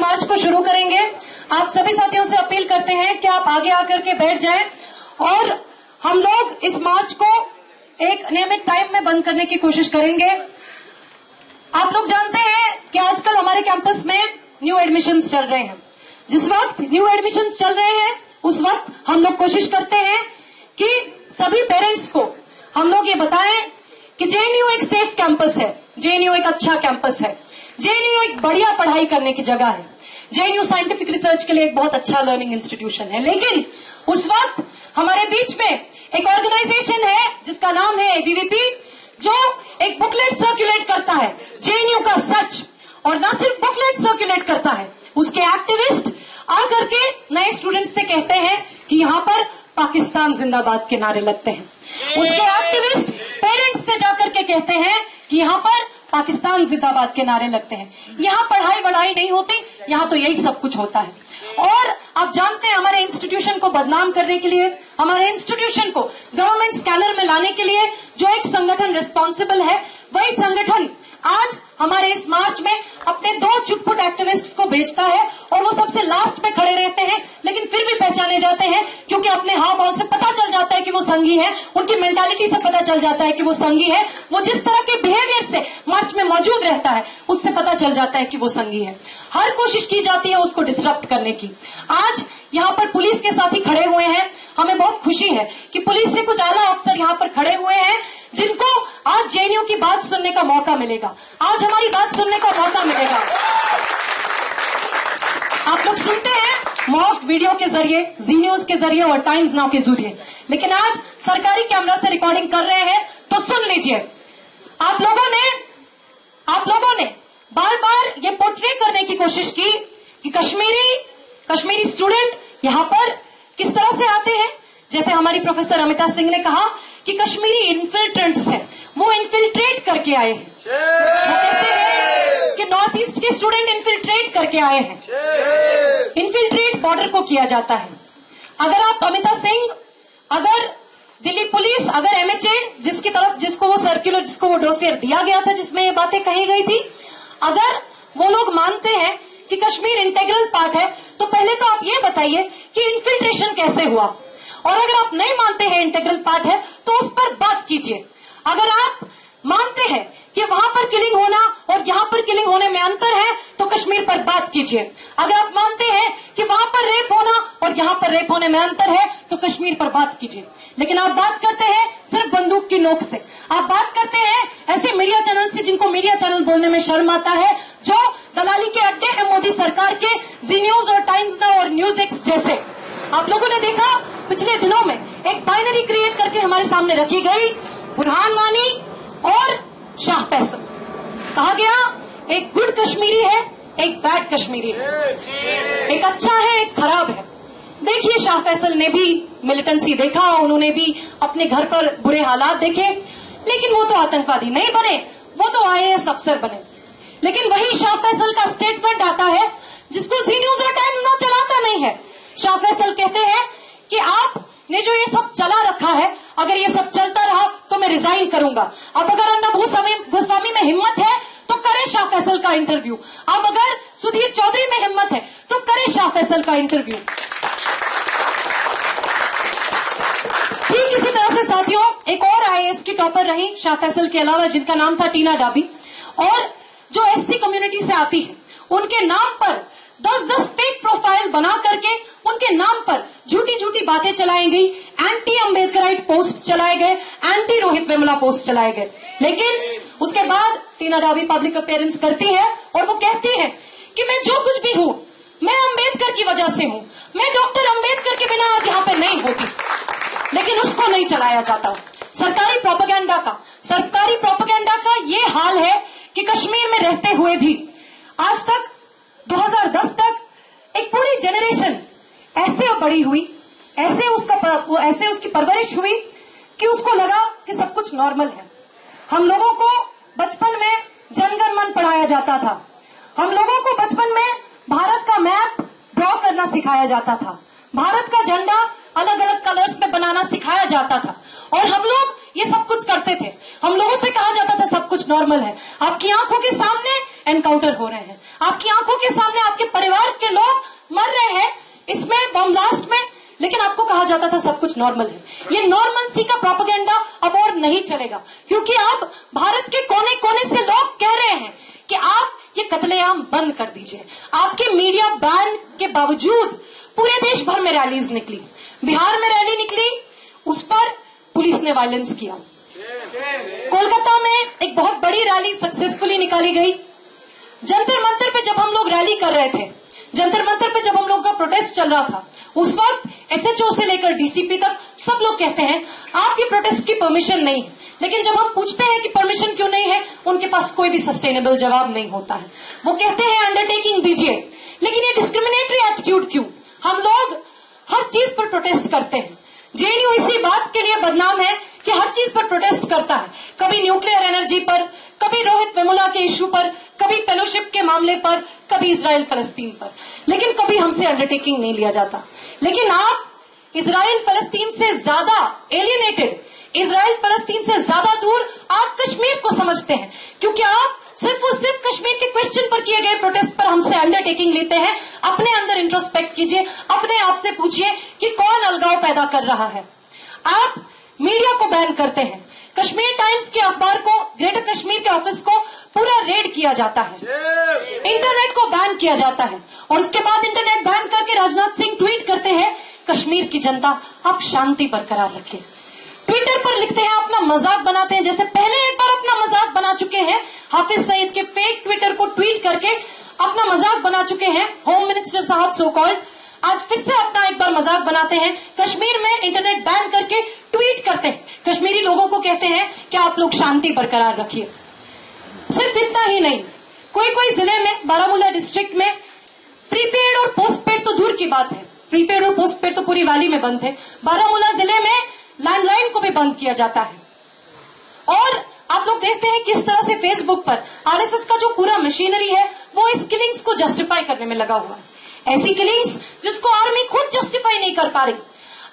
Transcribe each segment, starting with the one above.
मार्च को शुरू करेंगे। आप सभी साथियों से अपील करते हैं कि आप आगे आकर के बैठ जाएं और हम लोग इस मार्च को एक नियमित टाइम में बंद करने की कोशिश करेंगे। आप लोग जानते हैं कि आजकल हमारे कैंपस में न्यू एडमिशंस चल रहे हैं। जिस वक्त न्यू एडमिशंस चल रहे हैं उस वक्त हम लोग कोशिश करते हैं कि सभी पेरेंट्स को हम लोग ये बताएं कि जेएनयू एक सेफ कैंपस है, जेएनयू एक अच्छा कैंपस है, जेएनयू एक बढ़िया पढ़ाई करने की जगह है, जेएनयू साइंटिफिक रिसर्च के लिए एक बहुत अच्छा लर्निंग इंस्टीट्यूशन है। लेकिन उस वक्त हमारे बीच में एक ऑर्गेनाइजेशन है जिसका नाम है एबीवीपी, जो एक बुकलेट सर्कुलेट करता है जेएनयू का सच, और न सिर्फ बुकलेट सर्कुलेट करता है, उसके एक्टिविस्ट आकर के नए स्टूडेंट्स से कहते हैं कि यहाँ पर पाकिस्तान जिंदाबाद के नारे लगते हैं। उसके एक्टिविस्ट पेरेंट्स से जाकर के कहते हैं कि यहाँ पर पाकिस्तान जिंदाबाद के नारे लगते हैं। यहाँ पढ़ाई वढ़ाई नहीं होती, यहाँ तो यही सब कुछ होता है। और आप जानते हैं हमारे इंस्टीट्यूशन को बदनाम करने के लिए, हमारे इंस्टीट्यूशन को गवर्नमेंट स्कैनर में लाने के लिए जो एक संगठन रिस्पॉन्सिबल है, वही संगठन आज हमारे इस मार्च में अपने 2 चुटपुट एक्टिविस्ट्स को भेजता है और वो सबसे लास्ट में खड़े रहते हैं, लेकिन फिर भी पहचाने जाते हैं क्योंकि अपने हाव भाव से पता चल जाता है कि वो संघी है, उनकी मेंटालिटी से पता चल जाता है कि वो संघी है। वो जिस तरह के बिहेवियर से मार्च में मौजूद रहता है उससे पता चल जाता है कि वो संघी है। हर कोशिश की जाती है उसको डिसरप्ट करने की। आज यहाँ पर पुलिस के साथी खड़े हुए हैं, हमें बहुत खुशी है कि पुलिस से कुछ आला अफसर यहाँ पर खड़े हुए हैं जिनको आज जेएनयू की बात सुनने का मौका मिलेगा, आज हमारी बात सुनने का मौका मिलेगा। आप लोग सुनते हैं मॉक वीडियो के जरिए, जी न्यूज के जरिए और टाइम्स नाउ के जरिए, लेकिन आज सरकारी कैमरा से रिकॉर्डिंग कर रहे हैं तो सुन लीजिए। आप लोगों ने बार बार ये पोर्ट्रे करने की कोशिश की कि कश्मीरी स्टूडेंट यहाँ पर किस तरह से आते हैं। जैसे हमारी प्रोफेसर अमिता सिंह ने कहा कि कश्मीरी इन्फिल्ट्रेंट्स हैं, वो इन्फिल्ट्रेट करके आए हैं। वो कहते हैं कि नॉर्थ ईस्ट के स्टूडेंट इन्फिल्ट्रेट करके आए हैं। इन्फिल्ट्रेट बॉर्डर को किया जाता है। अगर आप अमिता सिंह, अगर दिल्ली पुलिस, अगर एमएचए जिसको वो डोसियर दिया गया था जिसमें ये बातें कही गई थी, अगर वो लोग मानते हैं कि कश्मीर इंटेग्रल पार्ट है, तो पहले तो आप ये बताइए कि इन्फिल्ट्रेशन कैसे हुआ, और अगर आप नहीं मानते हैं इंटेग्रल पार्ट है तो उस पर बात कीजिए। अगर आप मानते हैं कि वहां पर किलिंग होना और यहाँ पर किलिंग होने में अंतर है तो कश्मीर पर बात कीजिए। अगर आप मानते हैं कि वहां पर रेप होना और यहाँ पर रेप होने में अंतर है तो कश्मीर पर बात कीजिए। लेकिन आप बात करते हैं सिर्फ बंदूक की नोक से, आप बात करते हैं ऐसे मीडिया चैनल से जिनको मीडिया चैनल बोलने में शर्म आता है, जो दलाली के अड्डे हैं मोदी सरकार के, जी न्यूज और टाइम्स नाउ और न्यूज एक्स जैसे। आप लोगों ने देखा पिछले दिनों में एक बाइनरी क्रिएट करके हमारे सामने रखी गई, बुरहान वानी और शाह फैसल। कहा गया एक गुड कश्मीरी है, एक बैड कश्मीरी है, एक अच्छा है, एक खराब है। देखिए शाह फैसल ने भी मिलिटेंसी देखा, उन्होंने भी अपने घर पर बुरे हालात देखे, लेकिन वो तो आतंकवादी नहीं बने, वो तो आईएएस अफसर बने। लेकिन वही शाह फैसल का स्टेटमेंट आता है जिसको जी न्यूज और टाइम्स नाउ चलाता नहीं है। शाह फैसल कहते हैं कि आपने जो ये सब चला रखा है, अगर ये सब चलता रहा तो मैं रिजाइन करूंगा। अब अगर अन्ना गोस्वामी में हिम्मत है तो करे शाह फैसल का इंटरव्यू, अब अगर सुधीर चौधरी में हिम्मत है तो करे शाह फैसल का इंटरव्यू। ठीक इसी तरह से साथियों एक और आईएएस की टॉपर रही शाह फैसल के अलावा, जिनका नाम था टीना डाबी, और जो एससी कम्युनिटी से आती है, उनके नाम पर 10-10 फेक प्रोफाइल बना करके उनके नाम पर झूठी झूठी बातें चलाई गई, एंटी अम्बेडकराइट पोस्ट चलाए गए, एंटी रोहित वेमुला पोस्ट चलाए गए। लेकिन उसके बाद टीना डाबी पब्लिक अपीयरेंस करती है और वो कहती है कि मैं जो कुछ भी हूं मैं अम्बेडकर की वजह से हूं, मैं डॉक्टर अम्बेडकर के बिना आज यहाँ पे नहीं होती। लेकिन उसको नहीं चलाया जाता। सरकारी प्रोपेगेंडा का ये हाल है कि कश्मीर में रहते हुए भी आज तक 2010 तक एक पूरी जनरेशन ऐसे बड़ी हुई, ऐसे उसकी परवरिश हुई कि उसको लगा कि सब कुछ नॉर्मल है। हम लोगों को बचपन में जनगण मन पढ़ाया जाता था, हम लोगों को बचपन में भारत का मैप ड्रॉ करना सिखाया जाता था, भारत का झंडा अलग अलग कलर्स में बनाना सिखाया जाता था, और हम लोग ये सब कुछ करते थे। हम लोगों से कहा जाता था सब कुछ नॉर्मल है। आपकी आंखों के सामने एनकाउंटर हो रहे हैं, आपकी आंखों के सामने आपके परिवार लेकिन आपको कहा जाता था सब कुछ नॉर्मल है। ये नॉर्मल का प्रोपेगेंडा अब और नहीं चलेगा, क्योंकि अब भारत के कोने कोने से लोग कह रहे हैं कि आप ये कत्लेआम बंद कर दीजिए। आपके मीडिया बैन के बावजूद पूरे देश भर में रैलीज निकली। बिहार में रैली निकली, उस पर पुलिस ने वायलेंस किया। कोलकाता में एक बहुत बड़ी रैली सक्सेसफुली निकाली गई। जंतर मंतर पे जब हम लोग रैली कर रहे थे, जंतर मंतर पे जब हम लोग का प्रोटेस्ट चल रहा था, उस वक्त एसएचओ से लेकर डीसीपी तक सब लोग कहते हैं आपकी प्रोटेस्ट की परमिशन नहीं है। लेकिन जब हम पूछते हैं कि परमिशन क्यों नहीं है, उनके पास कोई भी सस्टेनेबल जवाब नहीं होता है। वो कहते हैं अंडरटेकिंग दीजिए। लेकिन ये डिस्क्रिमिनेटरी एटीट्यूड क्यों? हम लोग हर चीज पर प्रोटेस्ट करते हैं। जेएनयू इसी बात के लिए बदनाम है कि हर चीज पर प्रोटेस्ट करता है। कभी न्यूक्लियर एनर्जी पर, कभी रोहित वेमुला के इश्यू पर, कभी फेलोशिप के मामले पर, कभी इजराइल फलस्तीन पर, लेकिन कभी हमसे अंडरटेकिंग नहीं लिया जाता। लेकिन आप इजराइल फलस्तीन से ज्यादा एलियनेटेड, इजराइल फलस्तीन से ज्यादा दूर आप कश्मीर को समझते हैं, क्योंकि आप सिर्फ और सिर्फ कश्मीर के क्वेश्चन पर किए गए प्रोटेस्ट पर हमसे अंडरटेकिंग लेते हैं। अपने अंदर इंट्रोस्पेक्ट कीजिए, अपने आप से पूछिए कि कौन अलगाव पैदा कर रहा है। आप मीडिया को बैन करते हैं। कश्मीर टाइम्स के अखबार को, ग्रेटर कश्मीर के ऑफिस को पूरा रेड किया जाता है। इंटरनेट को बैन किया जाता है और उसके बाद इंटरनेट बैन करके राजनाथ सिंह ट्वीट करते हैं कश्मीर की जनता आप शांति बरकरार रखिए। ट्विटर पर लिखते हैं, अपना मजाक बनाते हैं, जैसे पहले एक बार अपना मजाक बना चुके हैं। हाफिज सईद के फेक ट्विटर को ट्वीट करके अपना मजाक बना चुके हैं होम मिनिस्टर साहब सो कॉल्ड। आज फिर से अपना एक बार मजाक बनाते हैं। कश्मीर में इंटरनेट बैन करके ट्वीट करते हैं, कश्मीरी लोगों को कहते हैं कि आप लोग शांति बरकरार रखिए। सिर्फ इतना ही नहीं, कोई जिले में, बारामूला डिस्ट्रिक्ट में प्रीपेड और पोस्टपेड तो दूर की बात है, प्रीपेड और पोस्टपेड तो पूरी वैली में बंद थे। बारामूला जिले में लैंडलाइन को भी बंद किया जाता है। और आप लोग देखते हैं किस तरह से फेसबुक पर आरएसएस का जो पूरा मशीनरी है वो इस किलिंग्स को जस्टिफाई करने में लगा हुआ है। ऐसी किलिंग्स जिसको आर्मी खुद जस्टिफाई नहीं कर पा रही।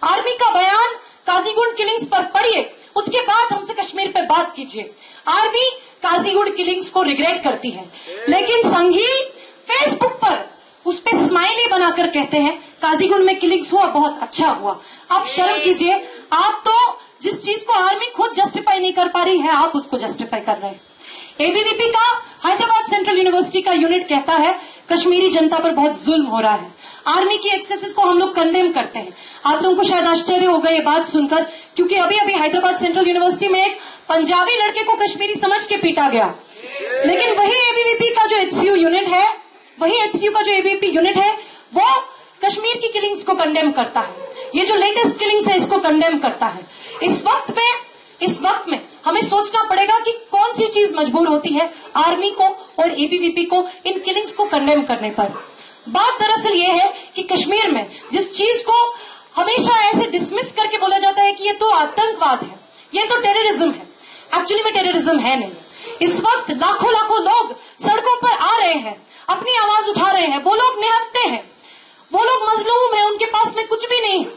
आर्मी का बयान काजीगुंड किलिंग्स पर पढ़िए, उसके बाद हमसे कश्मीर पे बात कीजिए। आर्मी काजीगुंड किलिंग्स को रिग्रेट करती है, लेकिन संघी फेसबुक पर उस पे स्माइली बनाकर कहते हैं काजीगुंड में किलिंग्स हुआ, बहुत अच्छा हुआ। आप शर्म कीजिए, आप तो जिस चीज को आर्मी खुद जस्टिफाई नहीं कर पा रही है, आप उसको जस्टिफाई कर रहे हैं। एबीवीपी का हैदराबाद सेंट्रल यूनिवर्सिटी का यूनिट कहता है कश्मीरी जनता पर बहुत जुल्म हो रहा है। आर्मी की एक्सेसेस को हम लोग कंडेम करते हैं। आप लोगों को शायद आश्चर्य होगा ये बात सुनकर, क्योंकि अभी अभी हैदराबाद सेंट्रल यूनिवर्सिटी में एक पंजाबी लड़के को कश्मीरी समझ के पीटा गया। लेकिन वही एबीवीपी का जो एचसीयू यूनिट है, वही एचसीयू का जो एबीवीपी यूनिट है, वो कश्मीर की किलिंग्स को कंडेम करता है। ये जो लेटेस्ट किलिंग्स है इसको कंडेम करता है। इस वक्त में हमें सोचना पड़ेगा कि कौन सी चीज मजबूर होती है आर्मी को और एबीवीपी को इन किलिंग्स को कंडेम करने पर। बात दरअसल ये है कि कश्मीर में जिस चीज को हमेशा ऐसे डिसमिस करके बोला जाता है कि ये तो आतंकवाद है, ये तो टेररिज्म है, एक्चुअली में टेररिज्म है नहीं। इस वक्त लाखों लाखों लोग सड़कों पर आ रहे हैं, अपनी आवाज उठा रहे हैं। वो लोग निहत्ते हैं, वो लोग मजलूम है, उनके पास में कुछ भी नहीं है।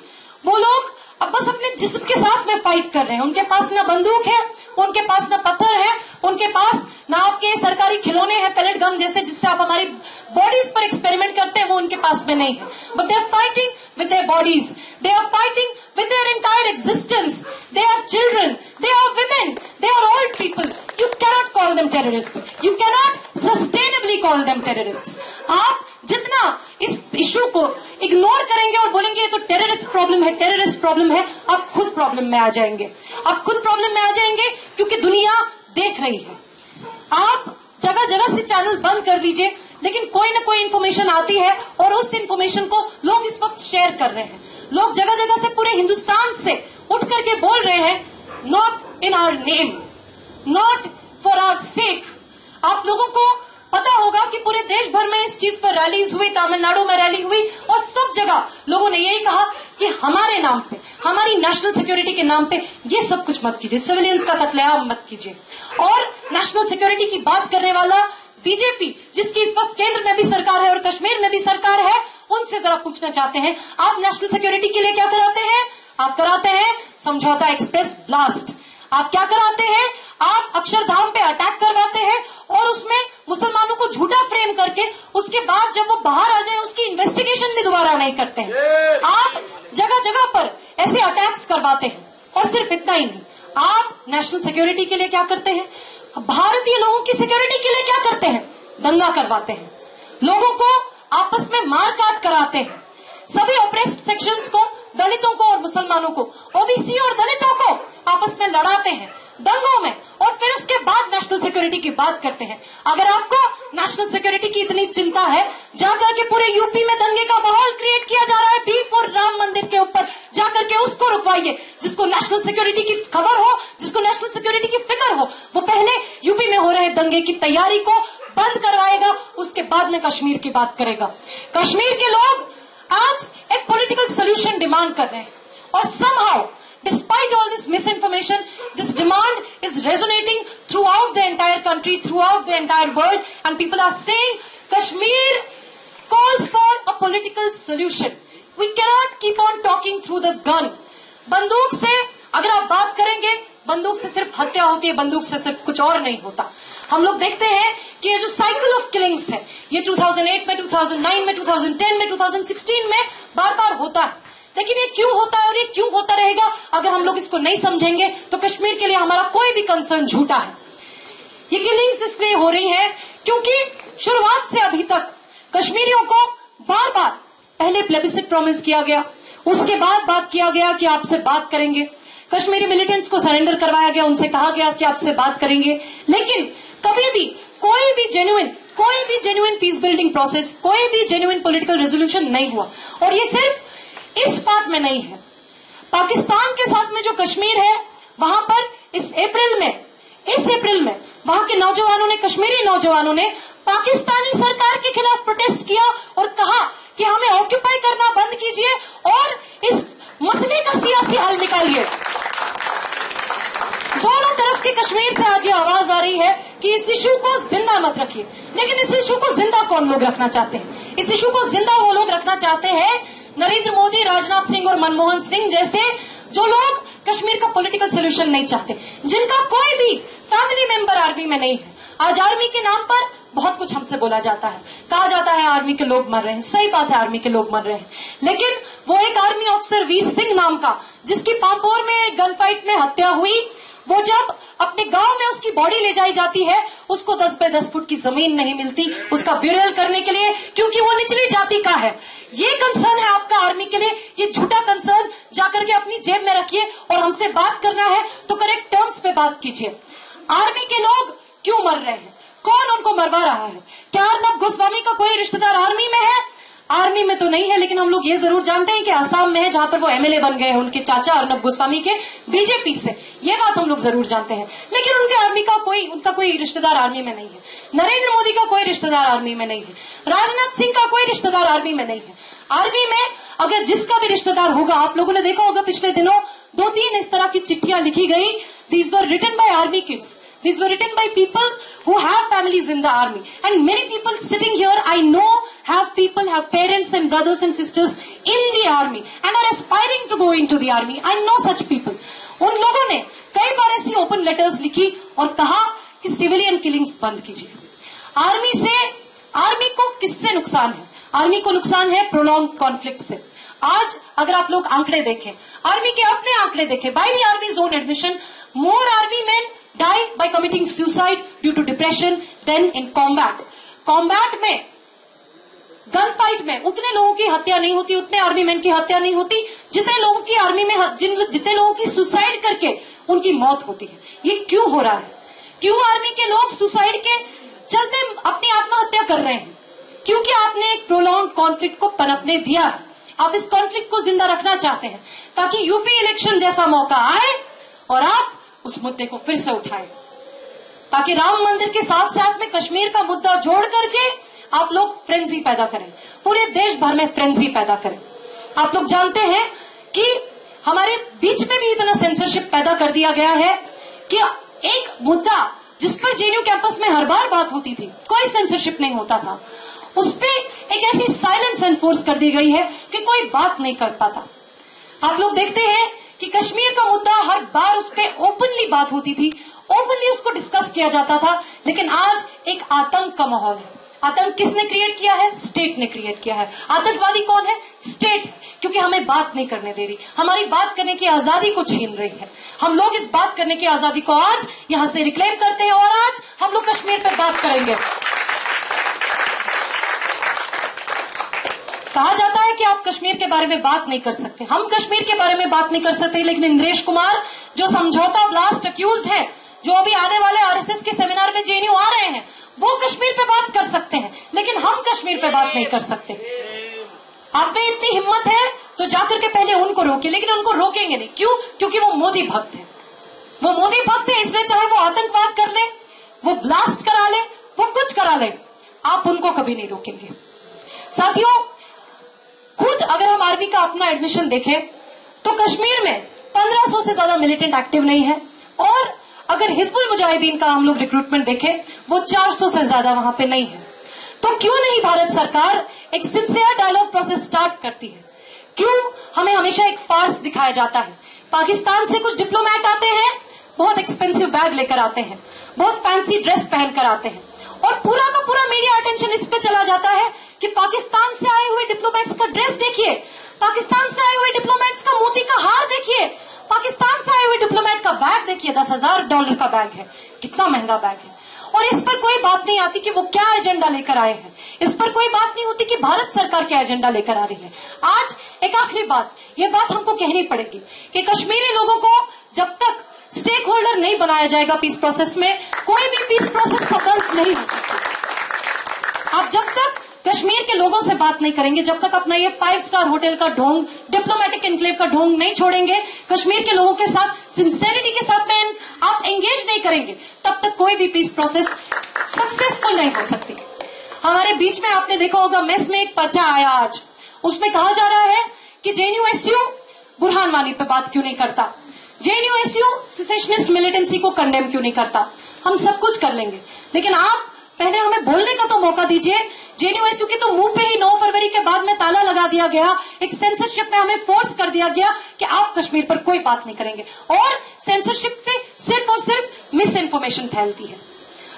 वो लोग अब बस अपने जिस्म के साथ में फाइट कर रहे हैं। उनके पास ना बंदूक है, उनके पास ना पत्थर है, उनके पास ना आपके सरकारी खिलौने हैं, पैलेट गन जैसे, जिससे आप हमारी बॉडीज पर एक्सपेरिमेंट करते हैं, वो उनके पास में नहीं है। But they are fighting with their bodies, they are fighting with their entire existence. They are children, they are women, they are old people. You cannot call them terrorists, you cannot sustainably call them terrorists. आप जितना इस issue को ignore करेंगे और बोलेंगे ये तो terrorist problem है, टेररिस्ट प्रॉब्लम है, आप खुद प्रॉब्लम में आ जाएंगे। आप खुद प्रॉब्लम में आ जाएंगे क्योंकि दुनिया देख रही है। आप जगह जगह से चैनल बंद कर दीजिए, लेकिन कोई ना कोई इन्फॉर्मेशन आती है और उस इन्फॉर्मेशन को लोग इस वक्त शेयर कर रहे हैं। लोग जगह जगह से पूरे हिंदुस्तान से उठ करके बोल रहे हैं, not in our name, not for our sake. आप लोगों को पता होगा कि पूरे देश भर में इस चीज पर रैलीज हुई, तमिलनाडु में रैली हुई और सब जगह लोगों ने यही कहा कि हमारे नाम पे, हमारी नेशनल सिक्योरिटी के नाम पे ये सब कुछ मत कीजिए, सिविलियंस का कत्लेआम मत कीजिए। और नेशनल सिक्योरिटी की बात करने वाला बीजेपी, जिसकी इस वक्त केंद्र में भी सरकार है और कश्मीर में भी सरकार है, उनसे जरा पूछना चाहते हैं, आप नेशनल सिक्योरिटी के लिए क्या कराते हैं? आप कराते हैं समझौता एक्सप्रेस ब्लास्ट। आप क्या कराते हैं? आप अक्षरधाम पे अटैक करवाते हैं और उसमें मुसलमानों को झूठा फ्रेम करके उसके बाद जब वो बाहर आ जाए उसकी इन्वेस्टिगेशन भी दोबारा नहीं करते हैं। आप जगह जगह जगह पर ऐसे अटैक्स करवाते हैं। और सिर्फ इतना ही नहीं, आप नेशनल सिक्योरिटी के लिए क्या करते हैं, भारतीय लोगों की सिक्योरिटी के लिए क्या करते हैं, दंगा करवाते हैं, लोगों को आपस में मार काट कराते हैं, सभी ऑप्रेस्ड सेक्शंस को, दलितों को और मुसलमानों को, ओबीसी और दलितों को आपस में लड़ाते हैं दंगों में, और फिर उसके बाद नेशनल सिक्योरिटी की बात करते हैं। अगर आपको नेशनल सिक्योरिटी की इतनी चिंता है, जाकर के पूरे यूपी में दंगे का माहौल क्रिएट किया जा रहा है B4 राम मंदिर के ऊपर, जाकर के उसको रुकवाइए। जिसको नेशनल सिक्योरिटी की खबर हो, जिसको नेशनल सिक्योरिटी की फिक्र हो, वो पहले यूपी में हो रहे दंगे की तैयारी को बंद करवाएगा, उसके बाद में कश्मीर की बात करेगा। कश्मीर के लोग आज एक पॉलिटिकल सोल्यूशन डिमांड कर रहे हैं, और somehow despite all this misinformation, this demand is resonating throughout the entire country, throughout the entire world, and people are saying Kashmir calls for a political solution. We cannot keep on talking through the gun. बंदूक से अगर आप बात करेंगे, बंदूक से सिर्फ हत्या होती है, बंदूक से सिर्फ कुछ और नहीं होता। हम लोग देखते हैं कि ये जो साइकिल ऑफ किलिंग्स है, ये 2008 में, 2009 में, 2010 में, 2016 में बार बार होता है। लेकिन ये क्यों होता है और ये क्यों होता रहेगा, अगर हम लोग इसको नहीं समझेंगे तो कश्मीर के लिए हमारा कोई भी कंसर्न झूठा है। ये किलिंग्स इसलिए हो रही है क्योंकि शुरुआत से अभी तक कश्मीरियों को बार बार पहले प्लेबिसिट प्रॉमिस किया गया, उसके बाद बात किया गया कि आपसे बात करेंगे, कश्मीरी मिलिटेंट्स को सरेंडर करवाया गया, उनसे कहा गया कि आपसे बात करेंगे, लेकिन कभी भी कोई भी जेन्युइन पीस बिल्डिंग प्रोसेस, कोई भी जेन्युइन पॉलिटिकल रेजोल्यूशन नहीं हुआ। और ये सिर्फ इस बात में नहीं है, पाकिस्तान के साथ में जो कश्मीर है, वहां पर इस अप्रैल में वहां के नौजवानों ने, कश्मीरी नौजवानों ने पाकिस्तानी सरकार के खिलाफ प्रोटेस्ट किया और कहा कि हमें ऑक्यूपाई करना बंद कीजिए और इस मसले का सियासी हल निकालिए। दोनों तरफ के कश्मीर से आज ये आवाज आ रही है कि इस इशू को जिंदा मत रखिए। लेकिन इस इशू को जिंदा कौन लोग रखना चाहते हैं? इस इशू को जिंदा वो लोग रखना चाहते हैं, नरेंद्र मोदी, राजनाथ सिंह और मनमोहन सिंह जैसे जो लोग कश्मीर का पॉलिटिकल सोल्यूशन नहीं चाहते, जिनका कोई भी फैमिली मेंबर आर्मी में नहीं है। आज आर्मी के नाम पर बहुत कुछ हमसे बोला जाता है, कहा जाता है आर्मी के लोग मर रहे हैं। सही बात है, आर्मी के लोग मर रहे हैं, लेकिन वो एक आर्मी ऑफिसर वीर सिंह नाम का, जिसकी पांपोर में गन फाइट में हत्या हुई, वो जब अपने गांव में उसकी बॉडी ले जाई जाती है, उसको 10 बाय 10 फुट की जमीन नहीं मिलती उसका ब्यूरियल करने के लिए, क्योंकि वो निचली जाति का है। ये कंसर्न है आपका आर्मी के लिए, ये झूठा कंसर्न जाकर के अपनी जेब में रखिए, और हमसे बात करना है तो करेक्ट टर्म्स पे बात कीजिए। आर्मी के लोग क्यों मर रहे हैं, कौन उनको मरवा रहा है? क्या अर्नब गोस्वामी का कोई रिश्तेदार आर्मी में है? आर्मी में तो नहीं है, लेकिन हम लोग ये जरूर जानते हैं कि आसाम में है, जहां पर वो एमएलए बन गए हैं उनके चाचा अर्नब गोस्वामी के, बीजेपी से। ये बात हम लोग जरूर जानते हैं, लेकिन उनके आर्मी का उनका कोई रिश्तेदार आर्मी में नहीं है। नरेंद्र मोदी का कोई रिश्तेदार आर्मी में नहीं है, राजनाथ सिंह का कोई रिश्तेदार आर्मी में नहीं है। आर्मी में अगर जिसका भी रिश्तेदार होगा, आप लोगों ने देखा होगा पिछले दिनों 2-3 इस तरह की चिट्ठियां लिखी गई। These were written by army kids, these were written by people who have families in the army, and many people sitting here I know have parents and brothers and sisters in the army and are aspiring to go into the army. I know such people. उन लोगों ने कई बार ऐसी open letters लिखी और कहा कि civilian killings बंद कीजिए। आर्मी को किससे नुकसान है? आर्मी को नुकसान है प्रोलॉन्ग कॉन्फ्लिक्ट से। आज अगर आप लोग आंकड़े देखें, आर्मी के अपने आंकड़े देखें, by the army zone admission, more army man die by committing suicide due to depression than in combat. Combat में, गन फाइट में उतने लोगों की हत्या नहीं होती, उतने आर्मी मैन की हत्या नहीं होती जितने लोगों की आर्मी में, जितने लोगों की सुसाइड करके उनकी मौत होती है। ये क्यों हो रहा है? क्यों आर्मी के लोग सुसाइड के चलते अपनी आत्महत्या कर रहे हैं? क्योंकि आपने एक प्रोलॉन्ग कॉन्फ्लिक्ट को पनपने दिया है। आप इस कॉन्फ्लिक्ट को जिंदा रखना चाहते हैं ताकि यूपी इलेक्शन जैसा मौका आए और आप उस मुद्दे को फिर से उठाएं, ताकि राम मंदिर के साथ साथ में कश्मीर का मुद्दा जोड़ करके आप लोग फ्रेंजी पैदा करें, पूरे देश भर में फ्रेंजी पैदा करें। आप लोग जानते हैं कि हमारे बीच में भी इतना सेंसरशिप पैदा कर दिया गया है कि एक मुद्दा जिस पर जेएनयू कैंपस में हर बार बात होती थी, कोई सेंसरशिप नहीं होता था, उस पर एक ऐसी साइलेंस एनफोर्स कर दी गई है कि कोई बात नहीं कर पाता। आप लोग देखते हैं कि कश्मीर का मुद्दा हर बार उस पर ओपनली बात होती थी, ओपनली उसको डिस्कस किया जाता था, लेकिन आज एक आतंक का माहौल है। आतंक किसने क्रिएट किया है? स्टेट ने क्रिएट किया है। आतंकवादी कौन है? स्टेट, क्योंकि हमें बात नहीं करने दे रही, हमारी बात करने की आजादी को छीन रही है। हम लोग इस बात करने की आजादी को आज यहां से रिक्लेम करते हैं और आज हम लोग कश्मीर पर बात करेंगे। कहा जाता है कि आप कश्मीर के बारे में बात नहीं कर सकते, हम कश्मीर के बारे में बात नहीं कर सकते, लेकिन इंद्रेश कुमार जो समझौता ब्लास्ट अक्यूज्ड है, जो अभी आने वाले आरएसएस के सेमिनार में जेएनयू आ रहे हैं, वो कश्मीर पे बात कर सकते हैं, लेकिन हम कश्मीर पे बात नहीं कर सकते। आप में इतनी हिम्मत है तो जाकर के पहले उनको रोकिए, लेकिन उनको रोकेंगे नहीं। क्यों? क्योंकि वो मोदी भक्त है। वो मोदी भक्त है, इसलिए चाहे वो आतंकवाद कर ले, वो ब्लास्ट करा ले, वो कुछ करा ले, आप उनको कभी नहीं रोकेंगे। साथियों, खुद अगर हम आर्मी का अपना एडमिशन देखें तो कश्मीर में 1500 से ज्यादा मिलिटेंट एक्टिव नहीं है, और अगर हिजबुल मुजाहिदीन का हम लोग रिक्रूटमेंट देखें वो 400 से ज्यादा वहां पे नहीं है। तो क्यों नहीं भारत सरकार एक सिंसियर डायलॉग प्रोसेस स्टार्ट करती है? क्यों हमें हमेशा एक फार्स दिखाया जाता है? पाकिस्तान से कुछ डिप्लोमेट आते हैं, बहुत एक्सपेंसिव बैग लेकर आते हैं, बहुत फैंसी ड्रेस पहनकर आते हैं, और पूरा का पूरा मीडिया अटेंशन इस पे चला जाता है कि पाकिस्तान से आए हुए डिप्लोमेट्स का ड्रेस देखिए, पाकिस्तान से आए हुए डिप्लोमेट्स का मोती का हार देखिए, पाकिस्तान से आए हुए डिप्लोमेट का बैग देखिए, $10,000 का बैग है, कितना महंगा बैग है। और इस पर कोई बात नहीं आती कि वो क्या एजेंडा लेकर आए हैं, इस पर कोई बात नहीं होती कि भारत सरकार क्या एजेंडा लेकर आ रही है। आज एक आखिरी बात, ये बात हमको कहनी पड़ेगी कि कश्मीरी लोगों को जब तक स्टेक होल्डर नहीं बनाया जाएगा पीस प्रोसेस में, कोई भी पीस प्रोसेस सफल नहीं हो सकती। आप जब तक कश्मीर के लोगों से बात नहीं करेंगे, जब तक अपना ये 5 स्टार होटल का ढोंग, डिप्लोमेटिक एनक्लेव का ढोंग नहीं छोड़ेंगे, कश्मीर के लोगों के साथ सिंसेरिटी के साथ में आप एंगेज नहीं करेंगे, तब तक कोई भी पीस प्रोसेस सक्सेसफुल नहीं हो सकती। हमारे बीच में आपने देखा होगा, मेस में एक पर्चा आया आज, उसमें कहा जा रहा है कि जेएनयू-एसयू बुरहान वानी पे बात क्यों नहीं करता, जेएनयू-एसयू सेसेशनिस्ट मिलिटेंसी को कंडेम क्यों नहीं करता। हम सब कुछ कर लेंगे, लेकिन आप पहले हमें बोलने का तो मौका दीजिए। जेएनयू-एसयू के तो मुंह पे ही 9 फरवरी के बाद में ताला लगा दिया गया, एक सेंसरशिप में हमें फोर्स कर दिया गया कि आप कश्मीर पर कोई बात नहीं करेंगे, और सेंसरशिप से सिर्फ और सिर्फ मिस इन्फॉर्मेशन फैलती है,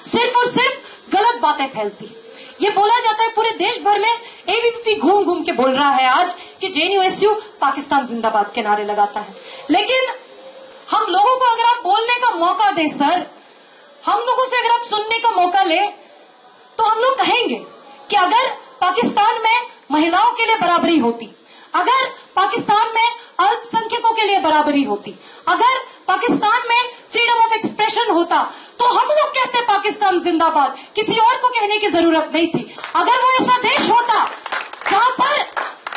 सिर्फ और सिर्फ गलत बातें फैलती है। ये बोला जाता है पूरे देश भर में, एबीवीपी घूम घूम के बोल रहा है आज कि जेएनयू-एसयू पाकिस्तान जिंदाबाद के नारे लगाता है, लेकिन हम लोगों को अगर आप बोलने का मौका दें सर, हम लोगों से अगर आप सुनने का मौका ले, तो हम लोग कहेंगे कि अगर पाकिस्तान में महिलाओं के लिए बराबरी होती, अगर पाकिस्तान में अल्पसंख्यकों के लिए बराबरी होती, अगर पाकिस्तान में फ्रीडम ऑफ एक्सप्रेशन होता, तो हम लोग कहते पाकिस्तान जिंदाबाद, किसी और को कहने की जरूरत नहीं थी। अगर वो ऐसा देश होता जहां पर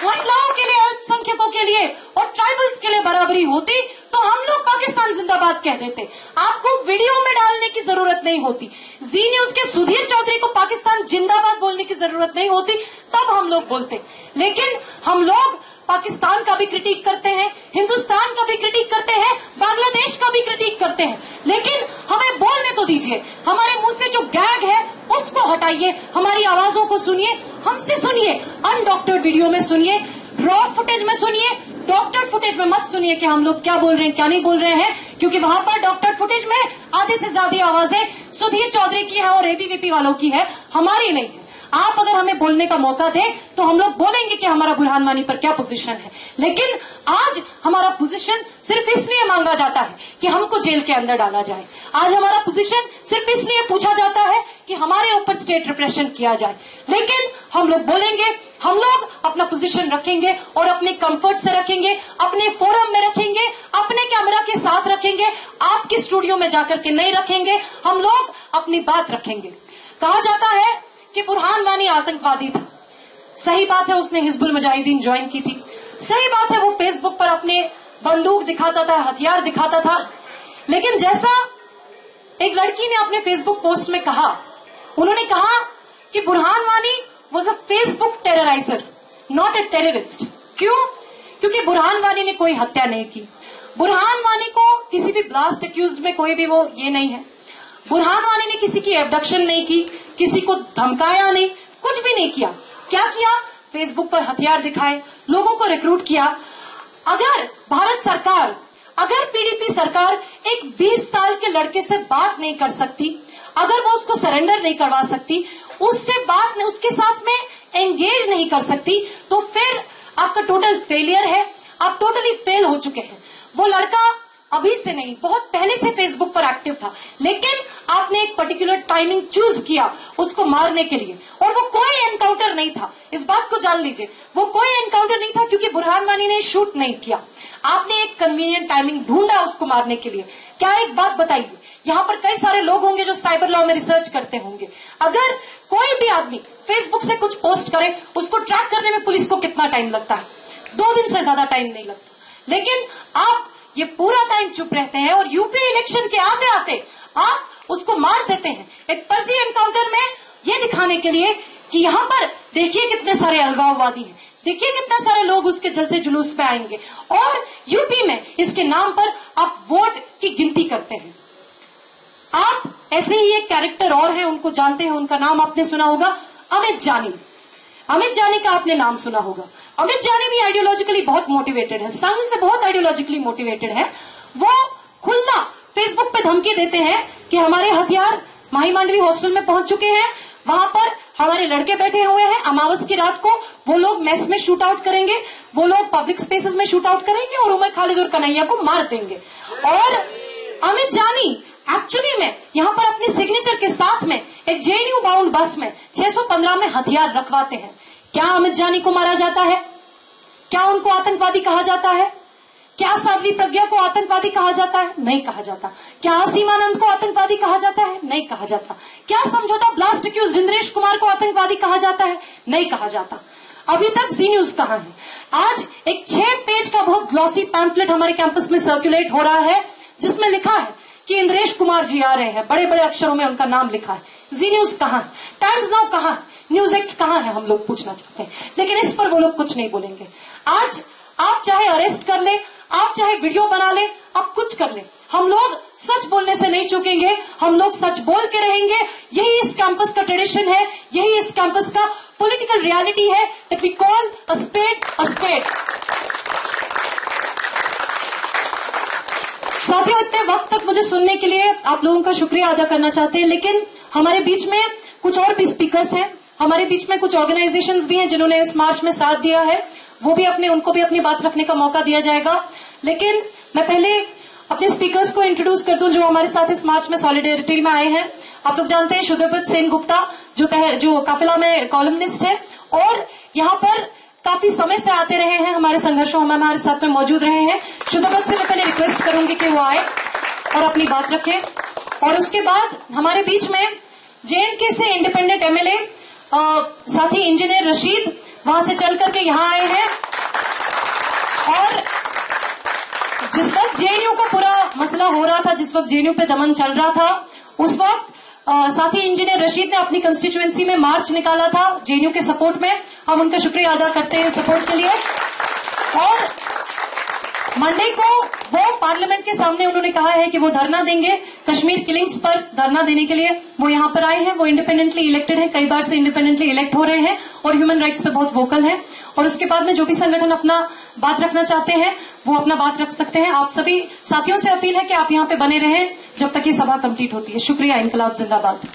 महिलाओं के लिए, अल्पसंख्यकों के लिए और ट्राइबल्स के लिए बराबरी होती, तो हम लोग पाकिस्तान जिंदाबाद कह देते, आपको वीडियो में डालने की जरूरत नहीं होती, जी न्यूज के सुधीर चौधरी को पाकिस्तान जिंदाबाद बोलने की जरूरत नहीं होती, तब हम लोग बोलते। लेकिन हम लोग पाकिस्तान का भी क्रिटिक करते हैं, हिंदुस्तान का भी क्रिटिक करते हैं, बांग्लादेश का भी क्रिटिक करते हैं, लेकिन हमें बोलने तो दीजिए। हमारे मुंह से जो गैग है उसको हटाइए, हमारी आवाजों को सुनिए, हमसे सुनिए, अनडॉक्टर्ड वीडियो में सुनिए, रॉ फुटेज में सुनिए, डॉक्टर्ड फुटेज में मत सुनिए कि हम लोग क्या बोल रहे हैं क्या नहीं बोल रहे हैं, क्योंकि वहां पर डॉक्टर्ड फुटेज में आधे से ज्यादा आवाजें सुधीर चौधरी की है और एबीवीपी वालों की है, हमारी नहीं है। आप अगर हमें बोलने का मौका दें तो हम लोग बोलेंगे कि हमारा बुरहान वानी पर क्या पोजीशन है, लेकिन आज हमारा पोजीशन सिर्फ इसलिए मांगा जाता है कि हमको जेल के अंदर डाला जाए। आज हमारा पोजीशन सिर्फ इसलिए पूछा जाता है कि हमारे ऊपर स्टेट रिप्रेशन किया जाए, लेकिन हम लोग बोलेंगे, हम लोग अपना पोजीशन रखेंगे और अपने कंफर्ट से रखेंगे, अपने फोरम में रखेंगे, अपने कैमरा के साथ रखेंगे, आपके स्टूडियो में जाकर के नहीं रखेंगे, हम लोग अपनी बात रखेंगे। कहा जाता है कि बुरहान वानी आतंकवादी था, सही बात है, उसने हिजबुल मुजाहिदीन ज्वाइन की थी, सही बात है, वो फेसबुक पर अपने बंदूक दिखाता था, हथियार दिखाता था, लेकिन जैसा एक लड़की ने अपने फेसबुक पोस्ट में कहा, उन्होंने कहा कि Burhan Wani was a Facebook terrorizer, not a terrorist. क्यों? क्योंकि बुरहान वानी ने कोई हत्या नहीं की, बुरहान वानी को किसी भी ब्लास्ट एक्यूज में कोई भी वो ये नहीं है, बुरहान वानी ने किसी की एब्डक्शन नहीं की, किसी को धमकाया नहीं, कुछ भी नहीं किया। क्या किया? फेसबुक पर हथियार दिखाए, लोगों को रिक्रूट किया। अगर भारत सरकार, अगर पीडीपी सरकार एक 20 साल के लड़के से बात नहीं कर सकती, अगर वो उसको सरेंडर नहीं करवा सकती, उससे बात नहीं, उसके साथ में एंगेज नहीं कर सकती, तो फिर आपका टोटल फेलियर है, आप टोटली फेल हो चुके हैं। वो लड़का अभी से नहीं, बहुत पहले से फेसबुक पर एक्टिव था, लेकिन आपने एक पर्टिकुलर टाइमिंग चूज किया उसको मारने के लिए, और वो कोई एनकाउंटर नहीं था, इस बात को जान लीजिए, वो कोई एनकाउंटर नहीं था क्योंकि बुरहान वानी ने शूट नहीं किया। आपने एक कन्वीनियंट टाइमिंग ढूंढा उसको मारने के लिए। क्या एक बात बताइए, यहाँ पर कई सारे लोग होंगे जो साइबर लॉ में रिसर्च करते होंगे, अगर कोई भी आदमी फेसबुक से कुछ पोस्ट करे, उसको ट्रैक करने में पुलिस को कितना टाइम लगता है? 2 दिन से ज्यादा टाइम नहीं लगता। लेकिन आप ये पूरा टाइम चुप रहते हैं और यूपी इलेक्शन के आते आते आप उसको मार देते हैं एक फर्जी एनकाउंटर में, ये दिखाने के लिए कि यहाँ पर देखिए कितने सारे अलगाववादी हैं, देखिए कितने सारे लोग उसके जलसे जुलूस पे आएंगे, और यूपी में इसके नाम पर आप वोट की गिनती करते हैं। आप ऐसे ही एक कैरेक्टर और है, उनको जानते हैं, उनका नाम आपने सुना होगा, अमित जानी। अमित जानी का आपने नाम सुना होगा। अमित जानी भी आइडियोलॉजिकली बहुत मोटिवेटेड है, संघ से बहुत आइडियोलॉजिकली मोटिवेटेड है। वो खुला फेसबुक पे धमकी देते हैं कि हमारे हथियार माही मांडवी हॉस्टल में पहुंच चुके हैं, वहां पर हमारे लड़के बैठे हुए हैं, अमावस की रात को वो लोग मेस में शूट आउट करेंगे, वो लोग पब्लिक स्पेसेस में शूट आउट करेंगे और उमर खालिद और कन्हैया को मार देंगे। और अमित जानी एक्चुअली में यहाँ पर अपनी सिग्नेचर के साथ में एक जेएनयू बाउंड बस में 615 में हथियार रखवाते हैं। क्या अमित जानी को मारा जाता है? क्या उनको आतंकवादी कहा जाता है? क्या साध्वी प्रज्ञा को आतंकवादी कहा जाता है? नहीं कहा जाता। क्या असीमानंद को आतंकवादी कहा जाता है? नहीं कहा जाता। क्या समझौता ब्लास्ट एक्यूज इंद्रेश कुमार को आतंकवादी कहा जाता है? नहीं कहा जाता। अभी तक जी न्यूज कहां है? आज एक 6 पेज का बहुत ग्लॉसी पैम्फलेट हमारे कैंपस में सर्कुलेट हो रहा है, जिसमें लिखा है कि इंद्रेश कुमार जी आ रहे हैं, बड़े बड़े अक्षरों में उनका नाम लिखा है। जी न्यूज कहां है? टाइम्स नाउ कहां है? न्यूज एक्स कहां है? हम लोग पूछना चाहते हैं, लेकिन इस पर वो लोग कुछ नहीं बोलेंगे। आज आप चाहे अरेस्ट कर ले, आप चाहे वीडियो बना ले, आप कुछ कर ले, हम लोग सच बोलने से नहीं चूकेंगे, हम लोग सच बोल के रहेंगे। यही इस कैंपस का ट्रेडिशन है, यही इस कैंपस का पॉलिटिकल रियलिटी है, that we call a spade a spade. साथियों, इतने वक्त तक मुझे सुनने के लिए आप लोगों का शुक्रिया अदा करना चाहते हैं, लेकिन हमारे बीच में कुछ और भी स्पीकर्स हैं, हमारे बीच में कुछ ऑर्गेनाइजेशंस भी हैं जिन्होंने इस मार्च में साथ दिया है, वो भी उनको भी अपनी बात रखने का मौका दिया जाएगा। लेकिन मैं पहले अपने स्पीकर्स को इंट्रोड्यूस कर दूं जो हमारे साथ इस मार्च में सॉलिडेरिटी में आए हैं। आप लोग जानते हैं शुद्धपत सेन गुप्ता जो काफिला में कॉलमनिस्ट है और यहाँ पर काफी समय से आते रहे हैं, हमारे संघर्षों में हमारे साथ में मौजूद रहे हैं। शुद्धपत से मैं पहले रिक्वेस्ट करूंगी कि वो आए और अपनी बात रखें। और उसके बाद हमारे बीच में जेएनके से इंडिपेंडेंट एमएलए साथी इंजीनियर रशीद वहां से चल करके यहाँ आए हैं। और जिस वक्त जेएनयू का पूरा मसला हो रहा था, जिस वक्त जेएनयू पे दमन चल रहा था, उस वक्त साथी इंजीनियर रशीद ने अपनी कंस्टिट्यूएंसी में मार्च निकाला था जेएनयू के सपोर्ट में। हम उनका शुक्रिया अदा करते हैं सपोर्ट के लिए। और मंडे को वो पार्लियामेंट के सामने उन्होंने कहा है कि वो धरना देंगे कश्मीर किलिंग्स पर धरना देने के लिए। वो यहाँ पर आए हैं, वो इंडिपेंडेंटली इलेक्टेड हैं, कई बार से इंडिपेंडेंटली इलेक्ट हो रहे हैं और ह्यूमन राइट्स पे बहुत वोकल हैं। और उसके बाद में जो भी संगठन अपना बात रखना चाहते हैं वो अपना बात रख सकते हैं। आप सभी साथियों से अपील है कि आप यहाँ पे बने रहें जब तक ये सभा कंप्लीट होती है। शुक्रिया। इनकलाब जिंदाबाद।